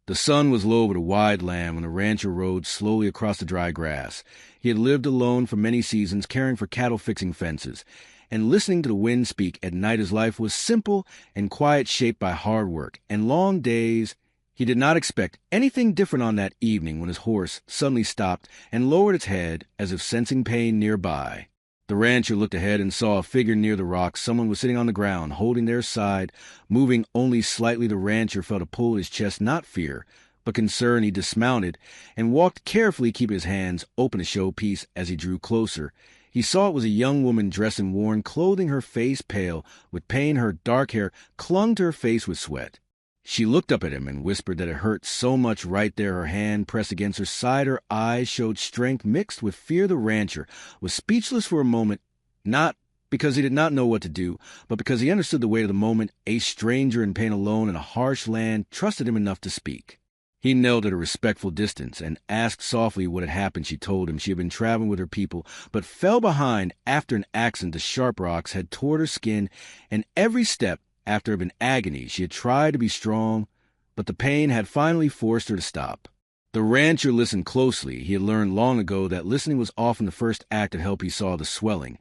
The sun was low over the wide land when the rancher rode slowly across the dry grass. He had lived alone for many seasons, caring for cattle, fixing fences, and listening to the wind speak at night. His life was simple and quiet, shaped by hard work and long days. He did not expect anything different on that evening when his horse suddenly stopped and lowered its head as if sensing pain nearby. The rancher looked ahead and saw a figure near the rocks. Someone was sitting on the ground, holding their side, moving only slightly. The rancher felt a pull at his chest, not fear, but concern. He dismounted and walked carefully, keeping his hands open to show peace. As he drew closer, he saw it was a young woman dressed in worn clothing, her face pale with pain. Her dark hair clung to her face with sweat. She looked up at him and whispered that it hurt so much right there. Her hand pressed against her side. Her eyes showed strength mixed with fear. The rancher was speechless for a moment, not because he did not know what to do, but because he understood the weight of the moment. A stranger in pain, alone in a harsh land, trusted him enough to speak. He knelt at a respectful distance and asked softly what had happened. She told him she had been traveling with her people, but fell behind after an accident. The sharp rocks had torn her skin, and every step after had been agony. She had tried to be strong, but the pain had finally forced her to stop. The rancher listened closely. He had learned long ago that listening was often the first act of help. He saw the swelling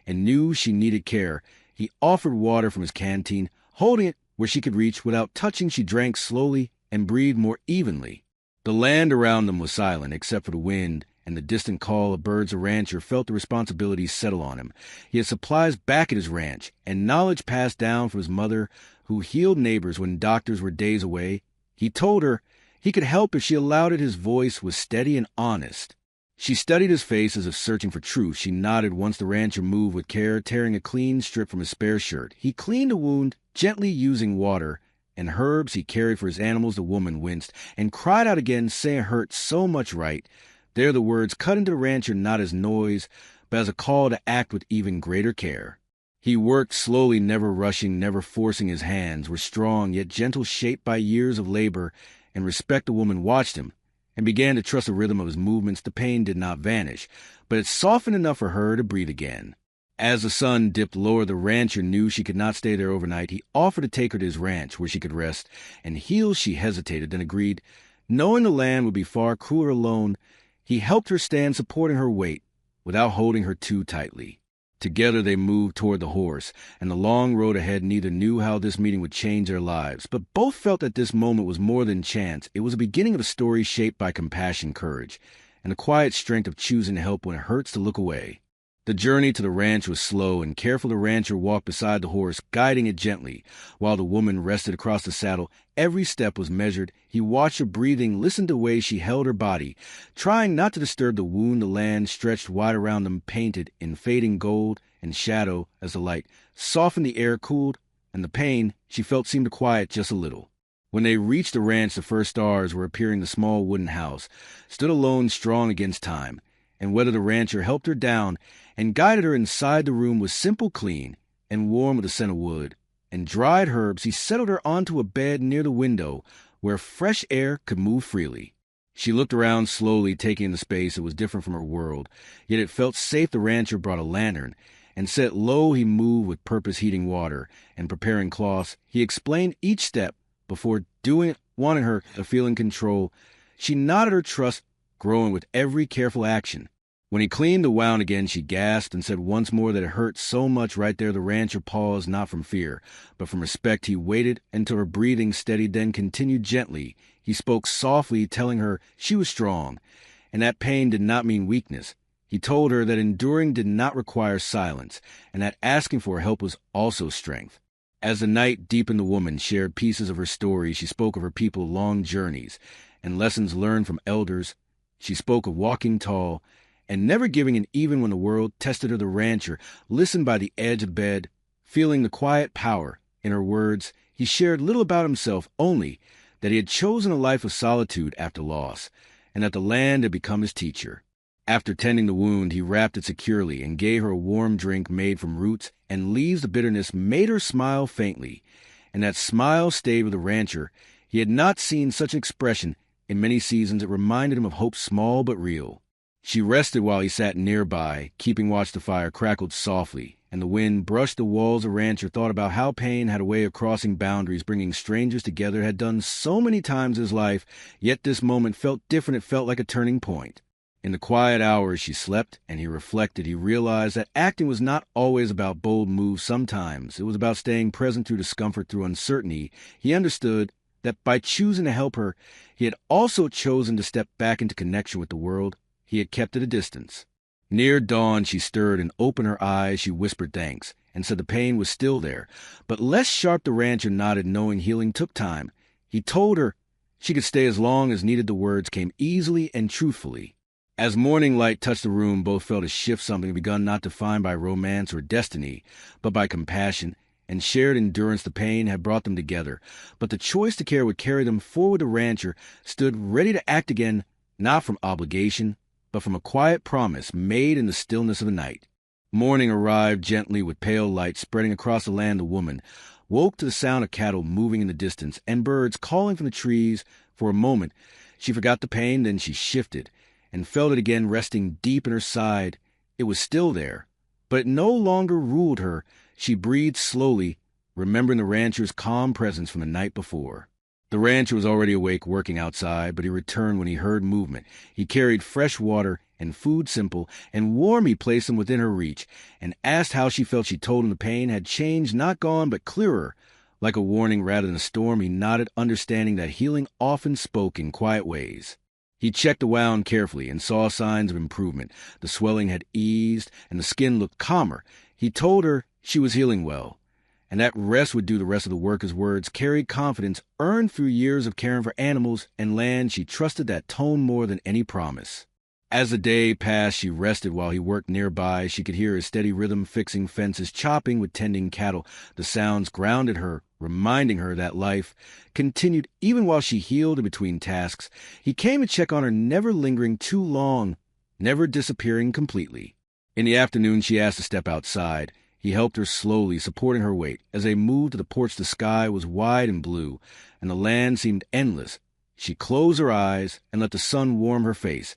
and knew she needed care. He offered water from his canteen, holding it where she could reach. Without touching, she drank slowly and breathed more evenly. The land around them was silent, except for the wind and the distant call of birds. The rancher felt the responsibility settle on him. He had supplies back at his ranch, and knowledge passed down from his mother, who healed neighbors when doctors were days away. He told her he could help if she allowed it. His voice was steady and honest. She studied his face as if searching for truth. She nodded once the rancher moved with care, tearing a clean strip from his spare shirt. He cleaned the wound, gently using water and herbs he carried for his animals. The woman winced and cried out again, saying it hurt so much right there. The words cut into the rancher not as noise, but as a call to act with even greater care. He worked slowly, never rushing, never forcing. His hands were strong, yet gentle, shaped by years of labor and respect. The woman watched him and began to trust the rhythm of his movements. The pain did not vanish, but it softened enough for her to breathe again. As the sun dipped lower, the rancher knew she could not stay there overnight. He offered to take her to his ranch where she could rest and heal. She hesitated, then agreed. Knowing the land would be far crueler alone, he helped her stand, supporting her weight without holding her too tightly. Together they moved toward the horse and the long road ahead. Neither knew how this meeting would change their lives, but both felt that this moment was more than chance. It was the beginning of a story shaped by compassion, courage, and the quiet strength of choosing to help when it hurts to look away. The journey to the ranch was slow and careful. The rancher walked beside the horse, guiding it gently, while the woman rested across the saddle. Every step was measured. He watched her breathing, listened to the way she held her body, trying not to disturb the wound. The land stretched wide around them, painted in fading gold and shadow as the light softened. The air cooled, and the pain she felt seemed to quiet just a little. When they reached the ranch, the first stars were appearing. The small wooden house stood alone, strong against time, and whether the rancher helped her down and guided her inside. The room was simple, clean, and warm with the scent of wood and dried herbs. He settled her onto a bed near the window where fresh air could move freely. She looked around slowly, taking in the space. It was different from her world, yet it felt safe. The rancher brought a lantern and set low. He moved with purpose, heating water and preparing cloths. He explained each step before doing it, wanting her to feel in control. She nodded, her trust growing with every careful action. When he cleaned the wound again, she gasped and said once more that it hurt so much right there. The rancher paused, not from fear, but from respect. He waited until her breathing steadied, then continued gently. He spoke softly, telling her she was strong, and that pain did not mean weakness. He told her that enduring did not require silence, and that asking for help was also strength. As the night deepened, the woman shared pieces of her story. She spoke of her people's long journeys and lessons learned from elders. She spoke of walking tall and never giving in even when the world tested her. The rancher listened by the edge of bed, feeling the quiet power in her words. He shared little about himself, only that he had chosen a life of solitude after loss, and that the land had become his teacher. After tending the wound, he wrapped it securely and gave her a warm drink made from roots and leaves. The bitterness made her smile faintly, and that smile stayed with the rancher. He had not seen such an expression in many seasons. It reminded him of hope, small but real. She rested while he sat nearby, keeping watch. The fire crackled softly, and the wind brushed the walls, the rancher thought about how pain had a way of crossing boundaries, bringing strangers together, had done so many times in his life, yet this moment felt different. It felt like a turning point. In the quiet hours she slept, and he reflected, he realized that acting was not always about bold moves. Sometimes it was about staying present through discomfort, through uncertainty. He understood that by choosing to help her, he had also chosen to step back into connection with the world he had kept at a distance. Near dawn she stirred and opened her eyes. She whispered thanks and said the pain was still there, but less sharp. The rancher nodded, knowing healing took time. He told her she could stay as long as needed. The words came easily and truthfully. As morning light touched the room, both felt a shift, something begun not defined by romance or destiny, but by compassion and shared endurance. The pain had brought them together, but the choice to care would carry them forward. The rancher stood ready to act again, not from obligation, but from a quiet promise made in the stillness of the night. Morning arrived gently with pale light spreading across the land. The woman woke to the sound of cattle moving in the distance and birds calling from the trees. For a moment she forgot the pain, then she shifted and felt it again, resting deep in her side. It was still there, but it no longer ruled her. She breathed slowly, remembering the rancher's calm presence from the night before. The rancher was already awake, working outside, but he returned when he heard movement. He carried fresh water and food, simple and warm. He placed them within her reach and asked how she felt. She told him the pain had changed, not gone, but clearer, like a warning rather than a storm. He nodded, understanding that healing often spoke in quiet ways. He checked the wound carefully and saw signs of improvement. The swelling had eased and the skin looked calmer. He told her she was healing well, and that rest would do the rest of the work. His words carried confidence earned through years of caring for animals and land. She trusted that tone more than any promise. As the day passed, she rested while he worked nearby. She could hear his steady rhythm, fixing fences, chopping with tending cattle. The sounds grounded her, reminding her that life continued even while she healed in between tasks. He came to check on her, never lingering too long, never disappearing completely. In the afternoon, she asked to step outside. He helped her slowly, supporting her weight. As they moved to the porch, the sky was wide and blue, and the land seemed endless. She closed her eyes and let the sun warm her face.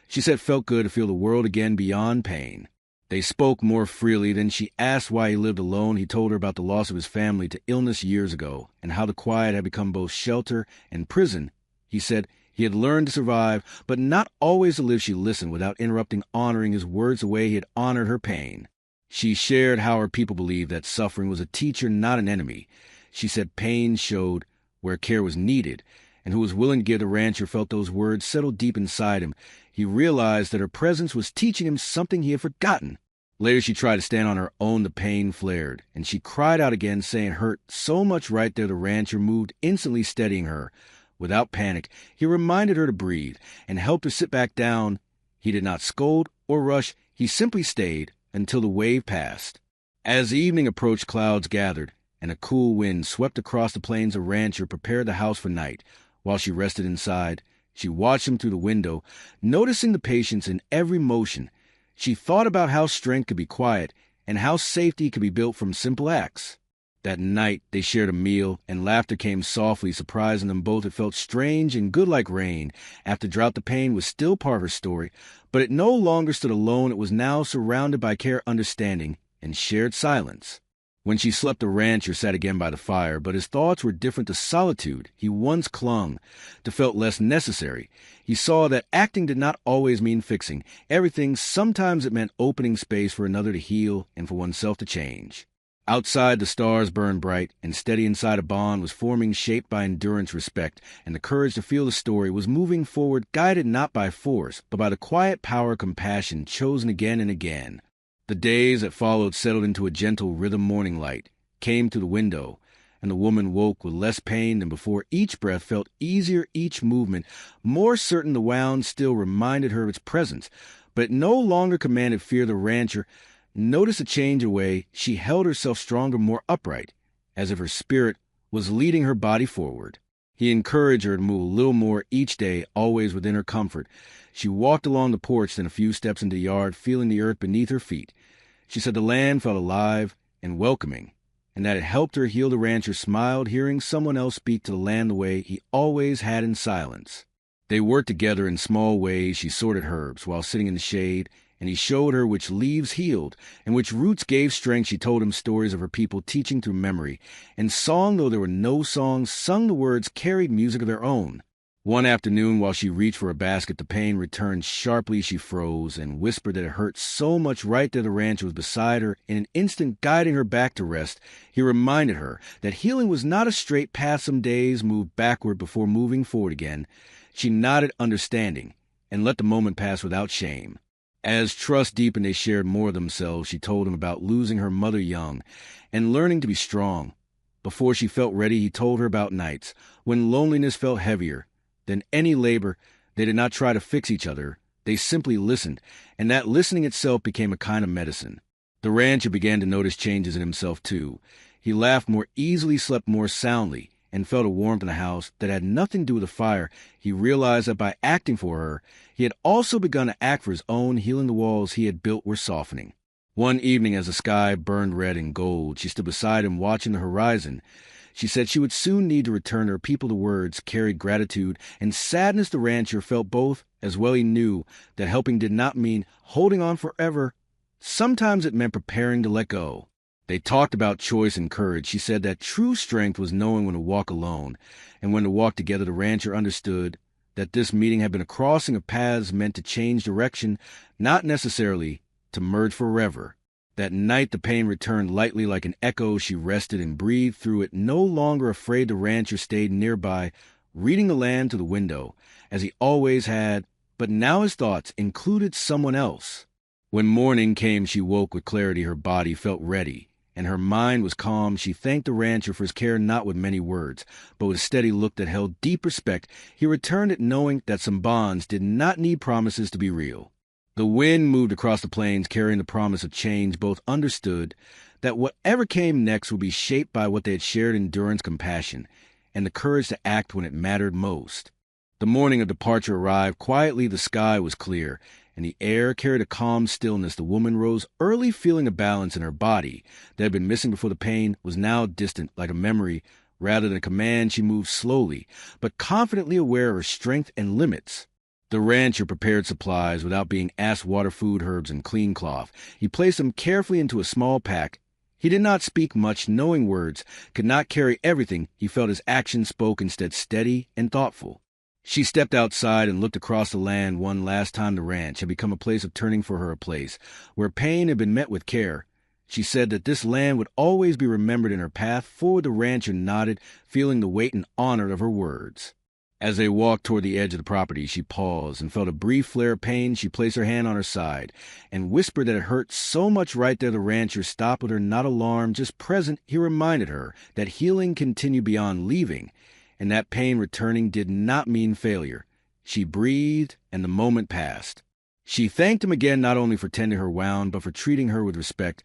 She said it felt good to feel the world again beyond pain. They spoke more freely. Then she asked why he lived alone. He told her about the loss of his family to illness years ago, and how the quiet had become both shelter and prison. He said he had learned to survive, but not always to live. She listened without interrupting, honoring his words the way he had honored her pain. She shared how her people believed that suffering was a teacher, not an enemy. She said pain showed where care was needed, and who was willing to give. The rancher felt those words settle deep inside him. He realized that her presence was teaching him something he had forgotten. Later she tried to stand on her own. The pain flared, and she cried out again, saying it hurt so much. Right there the rancher moved, instantly steadying her. Without panic, he reminded her to breathe and helped her sit back down. He did not scold or rush. He simply stayed until the wave passed. As the evening approached, clouds gathered, and a cool wind swept across the plains. The rancher prepared the house for night. While she rested inside, she watched him through the window, noticing the patience in every motion. She thought about how strength could be quiet and how safety could be built from simple acts. That night they shared a meal, and laughter came softly, surprising them both. It felt strange and good, like rain. After drought, the pain was still part of her story, but it no longer stood alone. It was now surrounded by care, understanding, and shared silence. When she slept, the rancher sat again by the fire, but his thoughts were different. The solitude he once clung to felt less necessary. He saw that acting did not always mean fixing everything. Sometimes it meant opening space for another to heal and for oneself to change. Outside, the stars burned bright, and steady inside, a bond was forming, shaped by endurance, respect, and the courage to feel the story was moving forward, guided not by force, but by the quiet power of compassion, chosen again and again. The days that followed settled into a gentle rhythm. Morning light came through the window, and the woman woke with less pain than before. Each breath felt easier, each movement more certain. The wound still reminded her of its presence, but it no longer commanded fear. The rancher noticed a change away. She held herself stronger, more upright, as if her spirit was leading her body forward. He encouraged her to move a little more each day, always within her comfort. She walked along the porch, then a few steps into the yard, feeling the earth beneath her feet. She said the land felt alive and welcoming, and that it helped her heal. The rancher smiled, hearing someone else speak to the land the way he always had, in silence. They worked together in small ways. She sorted herbs while sitting in the shade, and he showed her which leaves healed and which roots gave strength. She told him stories of her people teaching through memory, and song, though there were no songs sung, the words carried music of their own. One afternoon, while she reached for a basket, the pain returned sharply. She froze and whispered that it hurt so much. Right there, the rancher was beside her, in an instant guiding her back to rest. He reminded her that healing was not a straight path. Some days moved backward before moving forward again. She nodded, understanding, and let the moment pass without shame. As trust deepened, they shared more of themselves. She told him about losing her mother young and learning to be strong. Before she felt ready, he told her about nights when loneliness felt heavier than any labor. They did not try to fix each other. They simply listened, and that listening itself became a kind of medicine. The rancher began to notice changes in himself, too. He laughed more easily, slept more soundly, and felt a warmth in the house that had nothing to do with the fire. He realized that by acting for her, he had also begun to act for his own. Healing. The walls he had built were softening. One evening, as the sky burned red and gold, she stood beside him watching the horizon. She said she would soon need to return to her people. The words carried gratitude and sadness. The rancher felt both, as well he knew that helping did not mean holding on forever. Sometimes it meant preparing to let go. They talked about choice and courage. She said that true strength was knowing when to walk alone and when to walk together. The rancher understood that this meeting had been a crossing of paths meant to change direction, not necessarily to merge forever. That night the pain returned lightly like an echo. She rested and breathed through it, no longer afraid. The rancher stayed nearby, reading the land to the window, as he always had, but now his thoughts included someone else. When morning came, she woke with clarity. Her body felt ready, and her mind was calm. She thanked the rancher for his care, not with many words, but with a steady look that held deep respect. He returned it knowing that some bonds did not need promises to be real. The wind moved across the plains, carrying the promise of change. Both understood that whatever came next would be shaped by what they had shared: endurance, compassion, and the courage to act when it mattered most. The morning of departure arrived. Quietly, the sky was clear, and the air carried a calm stillness. The woman rose early, feeling a balance in her body that had been missing before. The pain was now distant, like a memory rather than a command. She moved slowly, but confidently, aware of her strength and limits. The rancher prepared supplies without being asked: water, food, herbs, and clean cloth. He placed them carefully into a small pack. He did not speak much, knowing words could not carry everything. He felt his actions spoke, instead steady and thoughtful. She stepped outside and looked across the land one last time. The ranch had become a place of turning for her, a place where pain had been met with care. She said that this land would always be remembered in her path forward. The rancher nodded, feeling the weight and honor of her words. As they walked toward the edge of the property, she paused and felt a brief flare of pain. She placed her hand on her side and whispered that it hurt so much. Right there, the rancher stopped with her, not alarmed, just present. He reminded her that healing continued beyond leaving, and that pain returning did not mean failure. She breathed, and the moment passed. She thanked him again, not only for tending her wound, but for treating her with respect.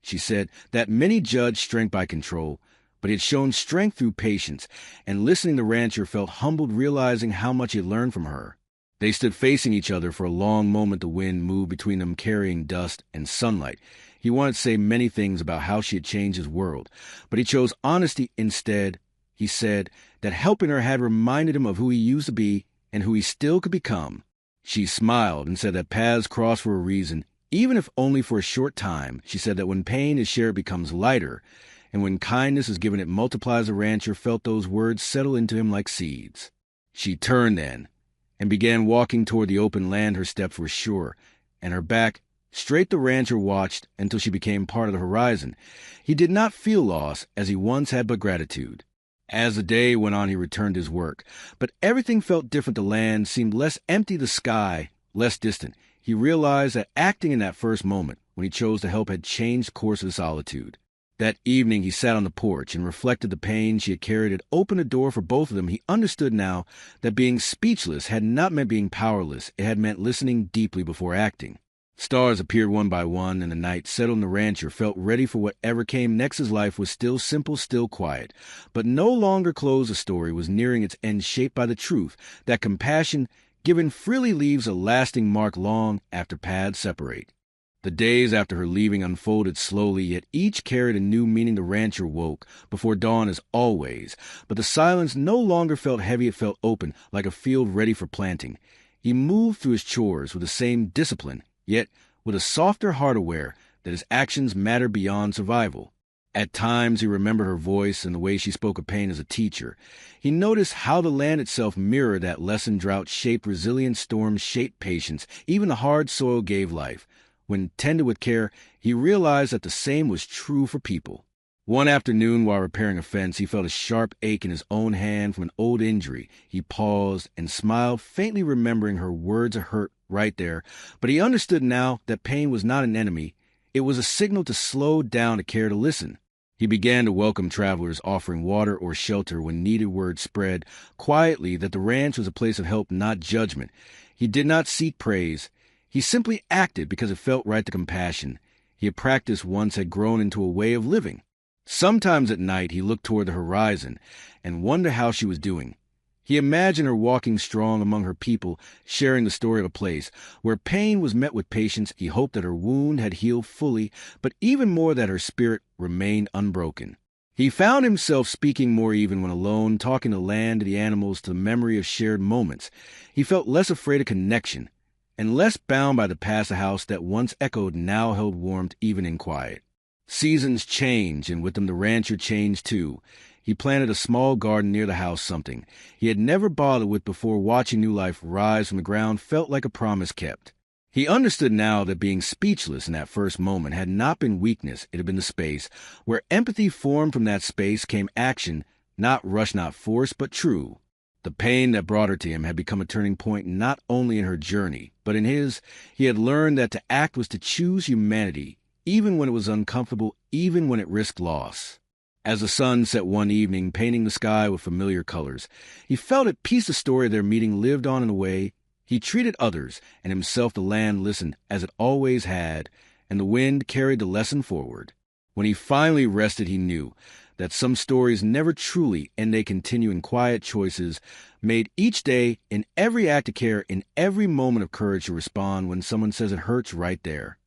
She said that many judged strength by control, but he had shown strength through patience, and listening, the rancher felt humbled, realizing how much he had learned from her. They stood facing each other for a long moment. The wind moved between them, carrying dust and sunlight. He wanted to say many things about how she had changed his world, but he chose honesty instead. He said that helping her had reminded him of who he used to be and who he still could become. She smiled and said that paths cross for a reason, even if only for a short time. She said that when pain is shared, it becomes lighter, and when kindness is given, it multiplies. The rancher felt those words settle into him like seeds. She turned then and began walking toward the open land. Her steps were sure, and her back straight. The rancher watched until she became part of the horizon. He did not feel loss as he once had, but gratitude. As the day went on, he returned to his work, but everything felt different. The land seemed less empty, the sky less distant. He realized that acting in that first moment, when he chose to help, had changed the course of solitude. That evening, he sat on the porch and reflected. The pain she had carried had opened a door for both of them. He understood now that being speechless had not meant being powerless. It had meant listening deeply before acting. Stars appeared one by one, and the night settled. The rancher felt ready for whatever came next. His life was still simple, still quiet, but no longer closed. The story was nearing its end, shaped by the truth that compassion given freely leaves a lasting mark long after paths separate. The days after her leaving unfolded slowly, yet each carried a new meaning. The rancher woke before dawn as always, but the silence no longer felt heavy. It felt open, like a field ready for planting. He moved through his chores with the same discipline, yet with a softer heart aware that his actions mattered beyond survival. At times, he remembered her voice and the way she spoke of pain as a teacher. He noticed how the land itself mirrored that lesson. Drought shaped resilience, storms shaped patience, even the hard soil gave life. When tended with care, he realized that the same was true for people. One afternoon, while repairing a fence, he felt a sharp ache in his own hand from an old injury. He paused and smiled, faintly remembering her words of hurt right there, but he understood now that pain was not an enemy. It was a signal to slow down, to care, to listen. He began to welcome travelers, offering water or shelter when needed. Word spread quietly that the ranch was a place of help, not judgment. He did not seek praise. He simply acted because it felt right. The compassion he had practiced once had grown into a way of living. Sometimes at night he looked toward the horizon and wondered how she was doing. He imagined her walking strong among her people, sharing the story of a place where pain was met with patience. He hoped that her wound had healed fully, but even more that her spirit remained unbroken. He found himself speaking more even when alone, talking to land, to the animals, to the memory of shared moments. He felt less afraid of connection and less bound by the past. A house that once echoed now held warmth even in quiet. Seasons change, and with them the rancher changed too. He planted a small garden near the house, something he had never bothered with before. Watching new life rise from the ground felt like a promise kept. He understood now that being speechless in that first moment had not been weakness. It had been the space where empathy formed. From that space came action, not rush, not force, but true. The pain that brought her to him had become a turning point, not only in her journey, but in his. He had learned that to act was to choose humanity, even when it was uncomfortable, even when it risked loss. As the sun set one evening, painting the sky with familiar colors, he felt at peace. The story of their meeting lived on in a way. He treated others, and himself. The land listened as it always had, and the wind carried the lesson forward. When he finally rested, he knew that some stories never truly end. They continue in quiet choices made each day, in every act of care, in every moment of courage to respond when someone says it hurts right there.